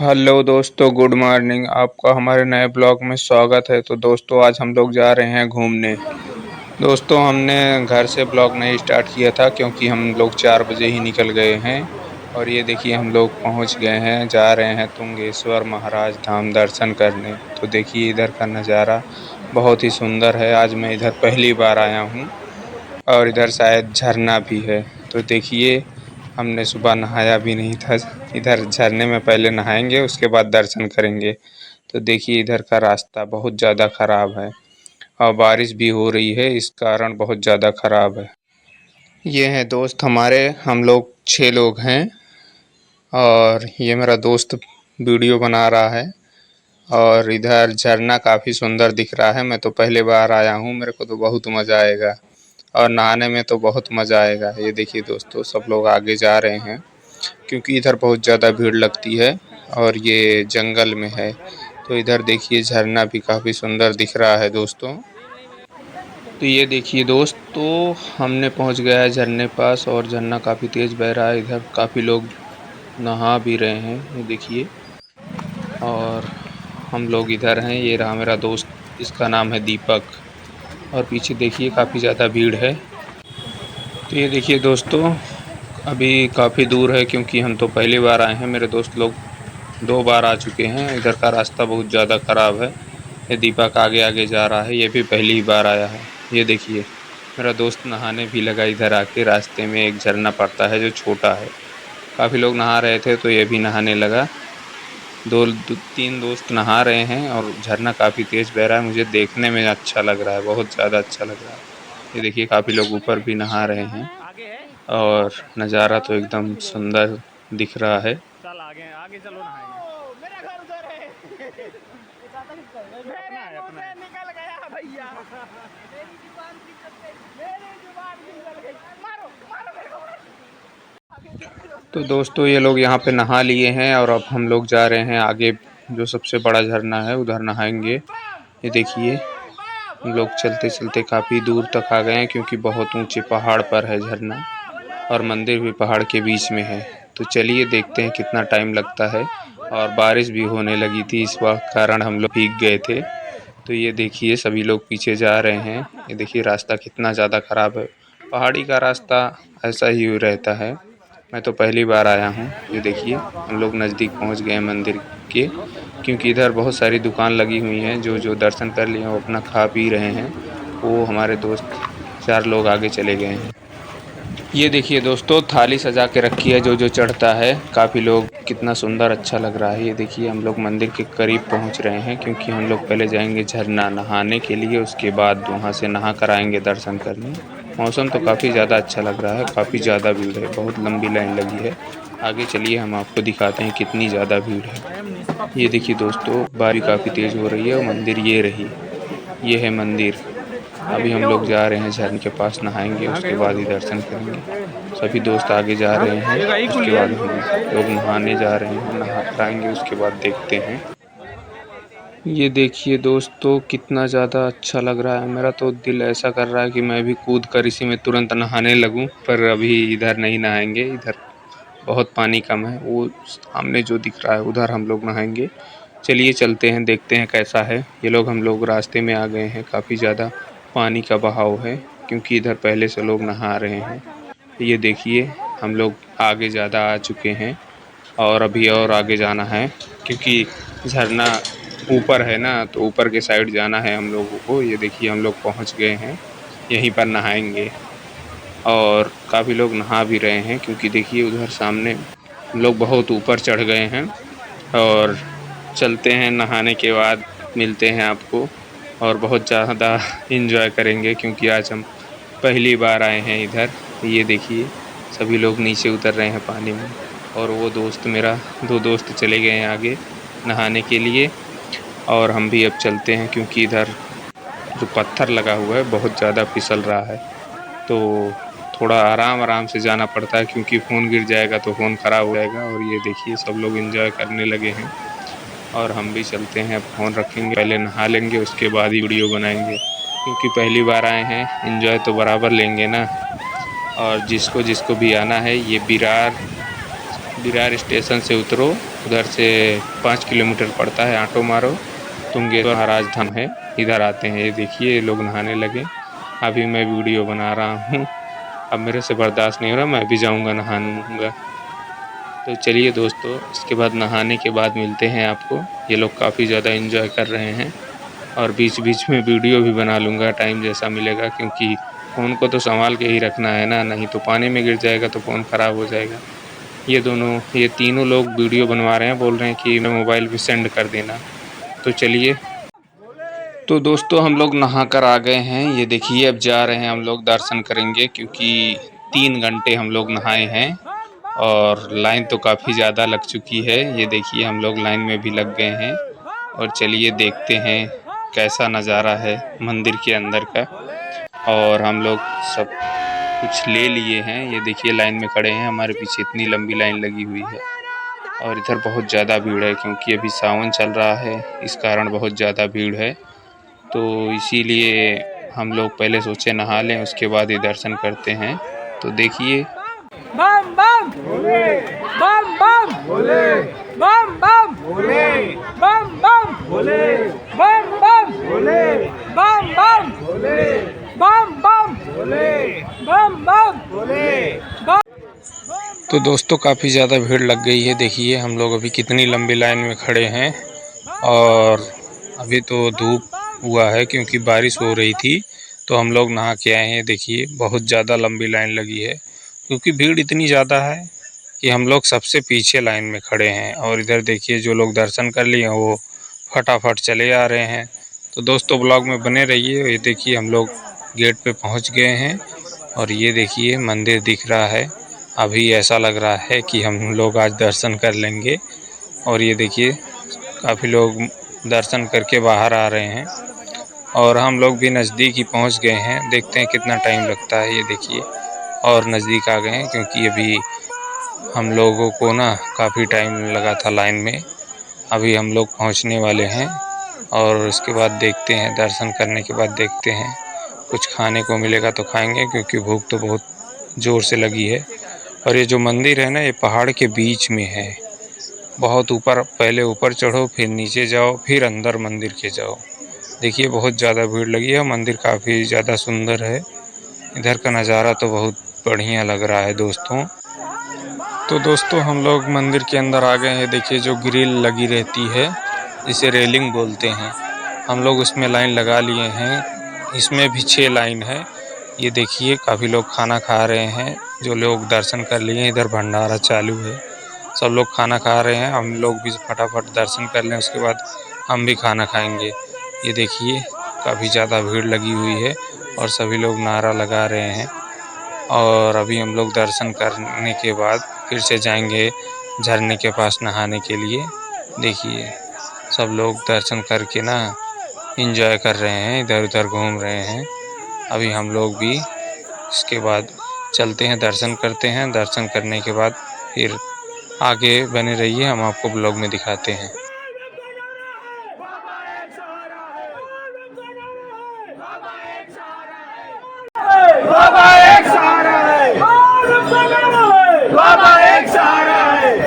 Hello दोस्तों, good morning. आपका हमारे नए ब्लॉग में स्वागत है। तो दोस्तों, आज हम लोग जा रहे हैं घूमने। दोस्तों, हमने घर से ब्लॉग नहीं स्टार्ट किया था क्योंकि हम लोग 4 बजे ही निकल गए हैं। और ये देखिए, हम लोग पहुंच गए हैं, जा रहे हैं तुंगेश्वर महाराज धाम दर्शन करने। तो देखिए, इधर का नज़ारा बहुत ही सुंदर है। आज मैं इधर पहली बार आया हूँ और इधर शायद झरना भी है। तो देखिए, हमने सुबह नहाया भी नहीं था। इधर झरने में पहले नहाएंगे, उसके बाद दर्शन करेंगे। तो देखिए, इधर का रास्ता बहुत ज़्यादा ख़राब है और बारिश भी हो रही है, इस कारण बहुत ज़्यादा ख़राब है। ये हैं दोस्त हमारे, हम लोग 6 लोग हैं और ये मेरा दोस्त वीडियो बना रहा है। और इधर झरना काफ़ी सुंदर दिख रहा है। मैं तो पहली बार आया हूँ, मेरे को तो बहुत मज़ा आएगा और नहाने में तो बहुत मज़ा आएगा। ये देखिए दोस्तों, सब लोग आगे जा रहे हैं क्योंकि इधर बहुत ज़्यादा भीड़ लगती है और ये जंगल में है। तो इधर देखिए, झरना भी काफ़ी सुंदर दिख रहा है दोस्तों। तो ये देखिए दोस्त, तो हमने पहुंच गया है झरने पास और झरना काफ़ी तेज़ बह रहा है। इधर काफ़ी लोग नहा भी रहे हैं, ये देखिए। और हम लोग इधर हैं। ये रहा मेरा दोस्त, इसका नाम है दीपक। और पीछे देखिए, काफ़ी ज़्यादा भीड़ है। तो ये देखिए दोस्तों, अभी काफ़ी दूर है क्योंकि हम तो पहली बार आए हैं। मेरे दोस्त लोग 2 बार आ चुके हैं। इधर का रास्ता बहुत ज़्यादा ख़राब है। ये दीपक आगे आगे जा रहा है, ये भी पहली ही बार आया है। ये देखिए, मेरा दोस्त नहाने भी लगा। इधर आके रास्ते में एक झरना पड़ता है जो छोटा है। काफ़ी लोग नहा रहे थे तो ये भी नहाने लगा। 3 दोस्त नहा रहे हैं और झरना काफ़ी तेज़ बह रहा है। मुझे देखने में अच्छा लग रहा है, बहुत ज़्यादा अच्छा लग रहा है। ये देखिए, काफ़ी लोग ऊपर भी नहा रहे हैं और नज़ारा तो एकदम सुंदर दिख रहा है। चल आगे आगे चलो नहाएंगे। मेरा घर उधर है। मेरे मुंह से निकल गया भैया। मेरी जुबान निकल गई। मारो मारो मेरे को। तो दोस्तों, ये लोग यहाँ पे नहा लिए हैं और अब हम लोग जा रहे हैं आगे, जो सबसे बड़ा झरना है उधर नहाएंगे। ये देखिए, हम लोग चलते चलते काफ़ी दूर तक आ गए हैं क्योंकि बहुत ऊंचे पहाड़ पर है झरना और मंदिर भी पहाड़ के बीच में है। तो चलिए देखते हैं कितना टाइम लगता है। और बारिश भी होने लगी थी, इस वक्त कारण हम लोग भीग गए थे। तो ये देखिए, सभी लोग पीछे जा रहे हैं। ये देखिए, रास्ता कितना ज़्यादा ख़राब है। पहाड़ी का रास्ता ऐसा ही रहता है। मैं तो पहली बार आया हूँ। ये देखिए, हम लोग नज़दीक पहुँच गए हैं मंदिर के, क्योंकि इधर बहुत सारी दुकान लगी हुई हैं। जो दर्शन कर लिए वो अपना खा पी रहे हैं। वो हमारे दोस्त 4 लोग आगे चले गए हैं। ये देखिए दोस्तों, थाली सजा के रखी है, जो चढ़ता है। काफ़ी लोग, कितना सुंदर अच्छा लग रहा है। ये देखिए, हम लोग मंदिर के करीब पहुंच रहे हैं क्योंकि हम लोग पहले जाएंगे झरना नहाने के लिए, उसके बाद वहां से नहा कर आएंगे दर्शन करने। मौसम तो काफ़ी ज़्यादा अच्छा लग रहा है, काफ़ी ज़्यादा भीड़ है, बहुत लंबी लाइन लगी है। आगे चलिए, हम आपको दिखाते हैं कितनी ज़्यादा भीड़ है। ये देखिए दोस्तों, बारिश काफ़ी तेज़ हो रही है और मंदिर ये रही, ये है मंदिर। अभी हम लोग जा रहे हैं झरने के पास, नहाएंगे, उसके बाद ही दर्शन करेंगे। सभी दोस्त आगे जा रहे हैं, उसके बाद हम लोग नहाने जा रहे हैं, नहा कर आएंगे, उसके बाद देखते हैं। ये देखिए दोस्तों, कितना ज़्यादा अच्छा लग रहा है। मेरा तो दिल ऐसा कर रहा है कि मैं भी कूद कर इसी में तुरंत नहाने लगूं, पर अभी इधर नहीं नहाएंगे। इधर बहुत पानी कम है। वो सामने जो दिख रहा है उधर हम लोग नहाएंगे। चलिए चलते हैं, देखते हैं कैसा है। ये लोग, हम लोग रास्ते में आ गए हैं। काफ़ी ज़्यादा पानी का बहाव है क्योंकि इधर पहले से लोग नहा रहे हैं। ये देखिए, हम लोग आगे ज़्यादा आ चुके हैं और अभी और आगे जाना है क्योंकि झरना ऊपर है ना, तो ऊपर के साइड जाना है हम लोगों को। ये देखिए, हम लोग पहुंच गए हैं, यहीं पर नहाएंगे। और काफ़ी लोग नहा भी रहे हैं क्योंकि देखिए, उधर सामने हम लोग बहुत ऊपर चढ़ गए हैं। और चलते हैं, नहाने के बाद मिलते हैं आपको और बहुत ज़्यादा एंजॉय करेंगे क्योंकि आज हम पहली बार आए हैं इधर। ये देखिए, सभी लोग नीचे उतर रहे हैं पानी में और वो दोस्त मेरा, 2 दोस्त चले गए हैं आगे नहाने के लिए। और हम भी अब चलते हैं क्योंकि इधर जो पत्थर लगा हुआ है बहुत ज़्यादा फिसल रहा है। तो थोड़ा आराम आराम से जाना पड़ता है क्योंकि फ़ोन गिर जाएगा तो फ़ोन ख़राब हो जाएगा। और ये देखिए, सब लोग एंजॉय करने लगे हैं और हम भी चलते हैं। अब फ़ोन रखेंगे, पहले नहा लेंगे, उसके बाद ही वीडियो बनाएंगे क्योंकि पहली बार आए हैं, एंजॉय तो बराबर लेंगे ना। और जिसको जिसको भी आना है, ये विरार स्टेशन से उतरो उधर से 5 किलोमीटर पड़ता है, ऑटो मारो तुंगेश्वर महाराज धाम है, इधर आते हैं। ये देखिए लोग नहाने लगे। अभी मैं वीडियो बना रहा हूँ, अब मेरे से बर्दाश्त नहीं हो रहा, मैं भी जाऊँगा नहाऊँगा। तो चलिए दोस्तों, इसके बाद नहाने के बाद मिलते हैं आपको। ये लोग काफ़ी ज़्यादा एंजॉय कर रहे हैं और बीच बीच में वीडियो भी बना लूँगा टाइम जैसा मिलेगा, क्योंकि फ़ोन को तो संभाल के ही रखना है ना, नहीं तो पानी में गिर जाएगा तो फ़ोन ख़राब हो जाएगा। ये तीनों लोग वीडियो बनवा रहे हैं, बोल रहे हैं कि मैं मोबाइल पे सेंड कर देना। तो चलिए, तो दोस्तों हम लोग नहा कर आ गए हैं। ये देखिए अब जा रहे हैं हम लोग दर्शन करेंगे, क्योंकि 3 घंटे हम लोग नहाए हैं और लाइन तो काफ़ी ज़्यादा लग चुकी है। ये देखिए हम लोग लाइन में भी लग गए हैं और चलिए देखते हैं कैसा नज़ारा है मंदिर के अंदर का। और हम लोग सब कुछ ले लिए हैं। ये देखिए लाइन में खड़े हैं, हमारे पीछे इतनी लंबी लाइन लगी हुई है और इधर बहुत ज़्यादा भीड़ है, क्योंकि अभी सावन चल रहा है, इस कारण बहुत ज़्यादा भीड़ है। तो इसीलिए हम लोग पहले सोचे नहा लें, उसके बाद ही दर्शन करते हैं। तो देखिए, बम बम भोले, बम बम भोले, बम बम भोले, बम बम भोले, बम बम भोले, बम बम भोले, बम बम भोले, बम बम भोले। तो दोस्तों काफ़ी ज़्यादा भीड़ लग गई है। देखिए हम लोग अभी कितनी लंबी लाइन में खड़े हैं और अभी तो धूप हुआ है क्योंकि बारिश हो रही थी, तो हम लोग नहा के आए हैं। देखिए बहुत ज़्यादा लंबी लाइन लगी है, क्योंकि भीड़ इतनी ज़्यादा है कि हम लोग सबसे पीछे लाइन में खड़े हैं। और इधर देखिए जो लोग दर्शन कर लिए हैं वो फटाफट चले आ रहे हैं। तो दोस्तों ब्लॉग में बने रहिए। ये देखिए हम लोग गेट पे पहुंच गए हैं और ये देखिए मंदिर दिख रहा है। अभी ऐसा लग रहा है कि हम लोग आज दर्शन कर लेंगे। और ये देखिए काफ़ी लोग दर्शन करके बाहर आ रहे हैं और हम लोग भी नज़दीक ही पहुंच गए हैं। देखते हैं कितना टाइम लगता है। ये देखिए और नज़दीक आ गए हैं, क्योंकि अभी हम लोगों को ना काफ़ी टाइम लगा था लाइन में। अभी हम लोग पहुंचने वाले हैं और उसके बाद देखते हैं, दर्शन करने के बाद देखते हैं कुछ खाने को मिलेगा तो खाएंगे, क्योंकि भूख तो बहुत ज़ोर से लगी है। और ये जो मंदिर है ना, ये पहाड़ के बीच में है। बहुत ऊपर, पहले ऊपर चढ़ो फिर नीचे जाओ फिर अंदर मंदिर के जाओ। देखिए बहुत ज़्यादा भीड़ लगी है। मंदिर काफ़ी ज़्यादा सुंदर है। इधर का नज़ारा तो बहुत बढ़िया लग रहा है दोस्तों। तो दोस्तों हम लोग मंदिर के अंदर आ गए हैं। देखिए जो ग्रिल लगी रहती है, इसे रेलिंग बोलते हैं, हम लोग उसमें लाइन लगा लिए हैं। इसमें भी 6 लाइन है। ये देखिए काफ़ी लोग खाना खा रहे हैं। जो लोग दर्शन कर लिए हैं, इधर भंडारा चालू है, सब लोग खाना खा रहे हैं। हम लोग भी फटाफट दर्शन कर लें, उसके बाद हम भी खाना खाएंगे। ये देखिए काफ़ी ज़्यादा भीड़ लगी हुई है और सभी लोग नारा लगा रहे हैं। और अभी हम लोग दर्शन करने के बाद फिर से जाएंगे झरने के पास नहाने के लिए। देखिए सब लोग दर्शन करके ना एंजॉय कर रहे हैं, इधर उधर घूम रहे हैं। अभी हम लोग भी इसके बाद चलते हैं, दर्शन करते हैं। दर्शन करने के बाद फिर आगे बने रहिए, हम आपको ब्लॉग में दिखाते हैं। बाबा एक सहारा है, बाबा एक सहारा है,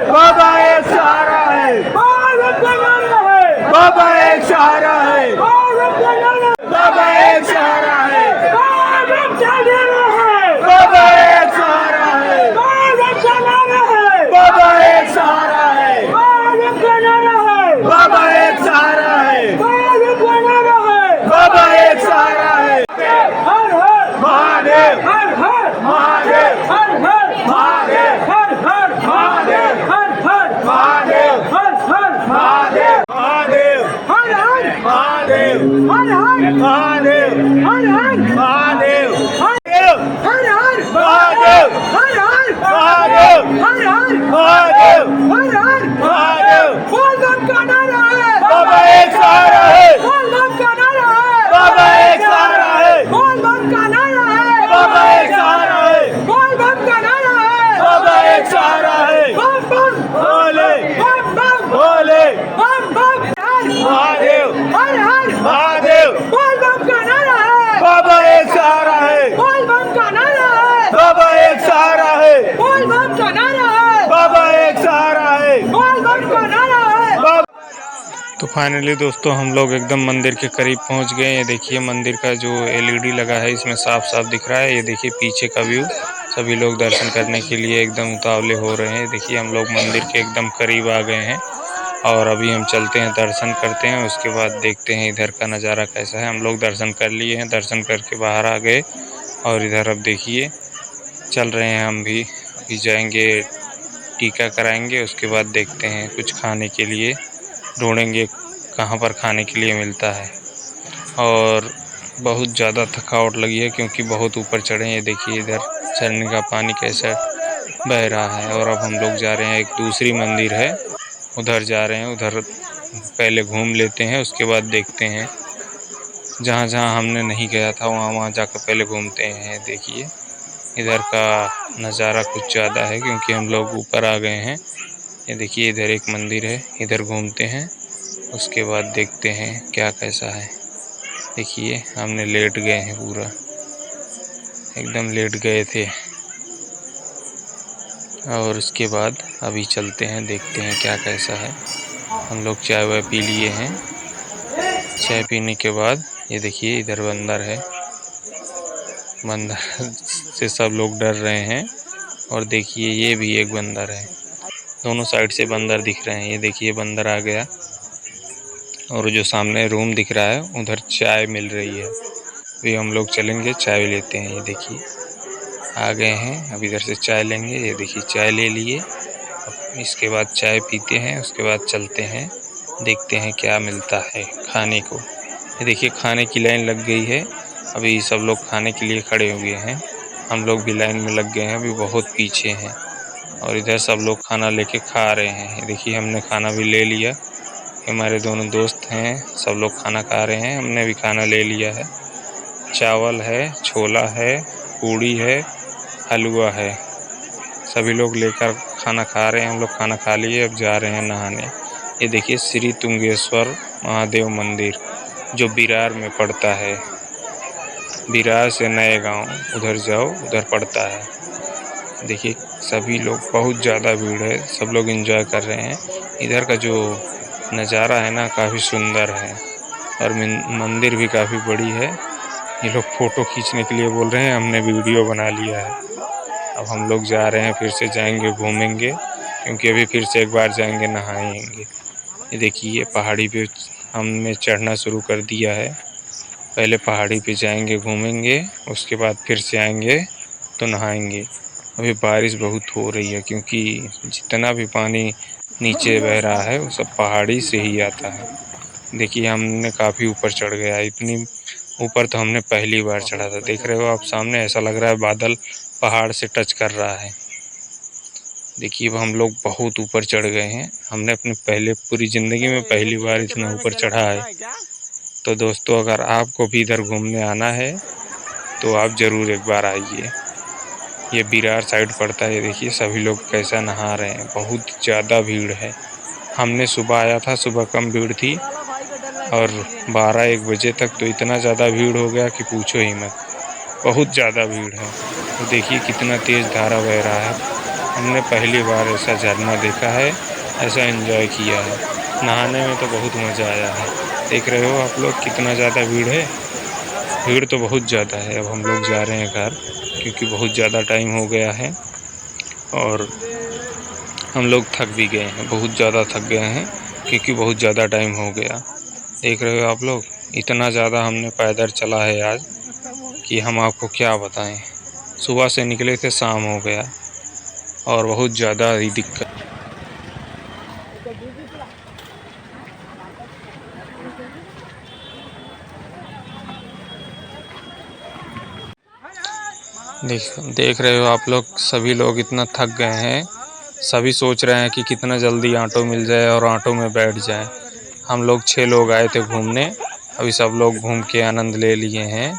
बाबा एक सहारा है, बाबा एक सहारा है, बाबा एक सहारा है, बाबा एक सहारा है, बाबा एक सहारा है, बाबा एक सहारा है, बाबा एक सहारा है। हर हर महादेव, हर हर महादेव, हर हर महादेव, हर हर महादेव, हर हर महादेव, हर हर महादेव, महादेव, हर हर महादेव, हर हर महादेव, हर हर महादेव, महादेव, हर हर महादेव, हर हर महादेव, हर हर महादेव, हर हर महादेव। बोल बम का नारा है, बाबा एक सहारा है, बोल बम का नारा है, बाबा एक सहारा है, बोल बम का नारा है, बाबा एक सहारा है, बोल बम का नारा है, बाबा एक सहारा है, बम बम भोले, बम बम भोले, बम बम महादेव, हर हर महादेव, बोल बम का नारा है, बाबा एक सहारा है, बोल बम का नारा है, बाबा एक सहारा है, बोल बम का नारा है, बाबा एक सहारा तो फाइनली दोस्तों हम लोग एकदम मंदिर के करीब पहुंच गए। ये देखिए मंदिर का जो एलईडी लगा है इसमें साफ साफ दिख रहा है। ये देखिए पीछे का व्यू। सभी लोग दर्शन करने के लिए एकदम उतावले हो रहे हैं। देखिए हम लोग मंदिर के एकदम करीब आ गए हैं और अभी हम चलते हैं, दर्शन करते हैं, उसके बाद देखते हैं इधर का नज़ारा कैसा है। हम लोग दर्शन कर लिए हैं, दर्शन करके बाहर आ गए और इधर अब देखिए चल रहे हैं हम भी। अभी जाएंगे, टीका कराएंगे, उसके बाद देखते हैं कुछ खाने के लिए ढूंढेंगे कहाँ पर खाने के लिए मिलता है। और बहुत ज़्यादा थकावट लगी है क्योंकि बहुत ऊपर चढ़े हैं। ये देखिए इधर झरने का पानी कैसा बह रहा है। और अब हम लोग जा रहे हैं, एक दूसरी मंदिर है उधर जा रहे हैं। उधर पहले घूम लेते हैं, उसके बाद देखते हैं। जहाँ जहाँ हमने नहीं गया था वहाँ वहाँ जाकर पहले घूमते हैं। देखिए इधर का नज़ारा कुछ ज़्यादा है क्योंकि हम लोग ऊपर आ गए हैं। ये देखिए इधर एक मंदिर है, इधर घूमते हैं, उसके बाद देखते हैं क्या कैसा है। देखिए हमने लेट गए हैं, पूरा एकदम लेट गए थे। और उसके बाद अभी चलते हैं, देखते हैं क्या कैसा है। हम लोग चाय वाय पी लिए हैं। चाय पीने के बाद ये देखिए इधर बंदर है, बंदर से सब लोग डर रहे हैं। और देखिए ये भी एक बंदर है, दोनों साइड से बंदर दिख रहे हैं। ये देखिए बंदर आ गया। और जो सामने रूम दिख रहा है उधर चाय मिल रही है। अभी हम लोग चलेंगे, चाय लेते हैं। ये देखिए आ गए हैं, अब इधर से चाय लेंगे। ये देखिए चाय ले लिए, अब इसके बाद चाय पीते हैं, उसके बाद चलते हैं, देखते हैं क्या मिलता है खाने को। ये देखिए खाने की लाइन लग गई है, अभी सब लोग खाने के लिए खड़े हुए हैं। हम लोग भी लाइन में लग गए हैं, अभी बहुत पीछे हैं। और इधर सब लोग खाना लेके खा रहे हैं। देखिए हमने खाना भी ले लिया, हमारे दोनों दोस्त हैं, सब लोग खाना खा रहे हैं, हमने भी खाना ले लिया है। चावल है, छोला है, पूड़ी है, हलवा है, सभी लोग लेकर खाना खा रहे हैं। हम लोग खाना खा लिए, अब जा रहे हैं नहाने। ये देखिए श्री तुंगेश्वर महादेव मंदिर जो बिरार में पड़ता है। बिरार से नए गांव उधर जाओ, उधर पड़ता है। देखिए सभी लोग, बहुत ज़्यादा भीड़ है, सब लोग एंजॉय कर रहे हैं। इधर का जो नज़ारा है ना काफ़ी सुंदर है और मंदिर भी काफ़ी बड़ी है। ये लोग फ़ोटो खींचने के लिए बोल रहे हैं, हमने वीडियो बना लिया है। अब हम लोग जा रहे हैं, फिर से जाएंगे, घूमेंगे, क्योंकि अभी फिर से एक बार जाएंगे, नहाएंगे। ये देखिए ये पहाड़ी पे हमने चढ़ना शुरू कर दिया है। पहले पहाड़ी पे जाएंगे, घूमेंगे, उसके बाद फिर से आएंगे तो नहाएंगे। अभी बारिश बहुत हो रही है क्योंकि जितना भी पानी नीचे बह रहा है वो सब पहाड़ी से ही आता है। देखिए हमने काफ़ी ऊपर चढ़ गया, इतनी ऊपर तो हमने पहली बार चढ़ा था। देख रहे हो आप सामने, ऐसा लग रहा है बादल पहाड़ से टच कर रहा है। देखिए अब हम लोग बहुत ऊपर चढ़ गए हैं, हमने अपनी पूरी ज़िंदगी में पहली बार इतना ऊपर चढ़ा है। तो दोस्तों अगर आपको भी इधर घूमने आना है तो आप ज़रूर एक बार आइए। ये बिरार साइड पड़ता है। ये देखिए सभी लोग कैसा नहा रहे हैं, बहुत ज़्यादा भीड़ है। हमने सुबह आया था, सुबह कम भीड़ थी और 12-1 बजे तक तो इतना ज़्यादा भीड़ हो गया कि पूछो ही मत, बहुत ज़्यादा भीड़ है। तो देखिए कितना तेज़ धारा बह रहा है। हमने पहली बार ऐसा झरना देखा है, ऐसा एंजॉय किया है। नहाने में तो बहुत मज़ा आया है। देख रहे हो आप लोग कितना ज़्यादा भीड़ है, भीड़ तो बहुत ज़्यादा है। अब हम लोग जा रहे हैं घर क्योंकि बहुत ज़्यादा टाइम हो गया है और हम लोग थक भी गए हैं, बहुत ज़्यादा थक गए हैं क्योंकि बहुत ज़्यादा टाइम हो गया। देख रहे हो आप लोग, इतना ज़्यादा हमने पैदल चला है आज कि हम आपको क्या बताएं। सुबह से निकले थे, शाम हो गया और बहुत ज़्यादा ही दिक्कत। देख रहे हो आप लोग, सभी लोग इतना थक गए हैं, सभी सोच रहे हैं कि कितना जल्दी ऑटो मिल जाए और ऑटो में बैठ जाएं। हम लोग 6 लोग आए थे घूमने, अभी सब लोग घूम के आनंद ले लिए हैं।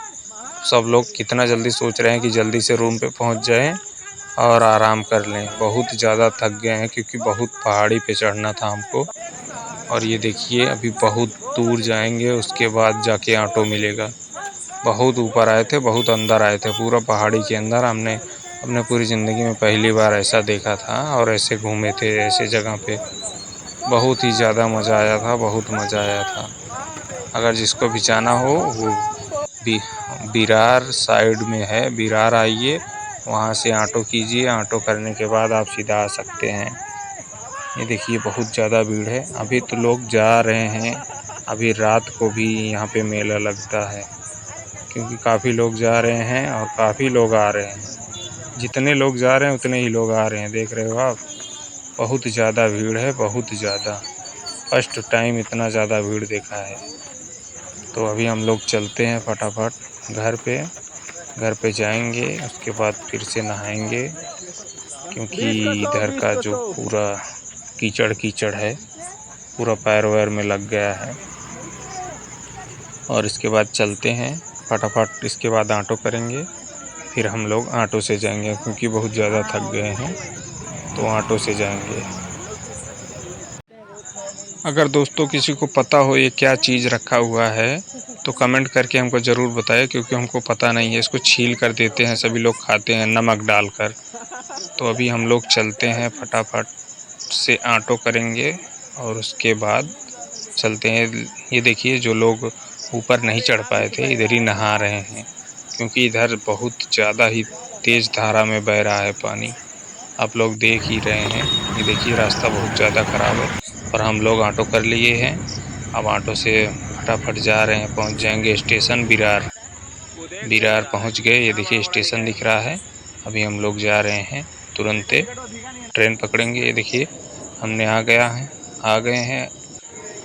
सब लोग कितना जल्दी सोच रहे हैं कि जल्दी से रूम पे पहुंच जाएं और आराम कर लें। बहुत ज़्यादा थक गए हैं क्योंकि बहुत पहाड़ी पे चढ़ना था हमको। और ये देखिए अभी बहुत दूर जाएंगे, उसके बाद जाके ऑटो मिलेगा। बहुत ऊपर आए थे, बहुत अंदर आए थे, पूरा पहाड़ी के अंदर। हमने अपने पूरी ज़िंदगी में पहली बार ऐसा देखा था और ऐसे घूमे थे ऐसे जगह पे। बहुत ही ज़्यादा मज़ा आया था, बहुत मज़ा आया था। अगर जिसको भी जाना हो वो बिरार साइड में है, बिरार आइए, वहाँ से ऑटो कीजिए, ऑटो करने के बाद आप सीधा आ सकते हैं। ये देखिए बहुत ज़्यादा भीड़ है। अभी तो लोग जा रहे हैं, अभी रात को भी यहाँ पे मेला लगता है, क्योंकि काफ़ी लोग जा रहे हैं और काफ़ी लोग आ रहे हैं। जितने लोग जा रहे हैं उतने ही लोग आ रहे हैं, देख रहे हो आप। बहुत ज़्यादा भीड़ है, बहुत ज़्यादा। फर्स्ट टाइम इतना ज़्यादा भीड़ देखा है। तो अभी हम लोग चलते हैं फटाफट घर पे जाएंगे, उसके बाद फिर से नहाएंगे, क्योंकि इधर का जो पूरा कीचड़ कीचड़ है पूरा पैर वैर में लग गया है। और इसके बाद चलते हैं फटाफट, इसके बाद ऑटो करेंगे, फिर हम लोग ऑटो से जाएंगे, क्योंकि बहुत ज़्यादा थक गए हैं, तो ऑटो से जाएंगे। अगर दोस्तों किसी को पता हो ये क्या चीज़ रखा हुआ है तो कमेंट करके हमको ज़रूर बताएं, क्योंकि हमको पता नहीं है। इसको छील कर देते हैं, सभी लोग खाते हैं नमक डालकर। तो अभी हम लोग चलते हैं फटाफट से ऑटो करेंगे और उसके बाद चलते हैं। ये देखिए जो लोग ऊपर नहीं चढ़ पाए थे इधर ही नहा रहे हैं, क्योंकि इधर बहुत ज़्यादा ही तेज़ धारा में बह रहा है पानी। आप लोग देख ही रहे हैं। ये देखिए रास्ता बहुत ज़्यादा ख़राब है, और हम लोग ऑटो कर लिए हैं। अब ऑटो से फटाफट जा रहे हैं, पहुंच जाएंगे स्टेशन बिरार। बिरार पहुंच गए, ये देखिए स्टेशन दिख रहा है। अभी हम लोग जा रहे हैं, तुरंत ट्रेन पकड़ेंगे। ये देखिए हमने आ गए हैं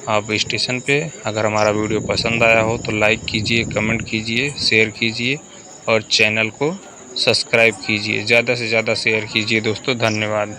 आप स्टेशन पे। अगर हमारा वीडियो पसंद आया हो तो लाइक कीजिए, कमेंट कीजिए, शेयर कीजिए और चैनल को सब्सक्राइब कीजिए। ज़्यादा से ज़्यादा शेयर कीजिए दोस्तों। धन्यवाद।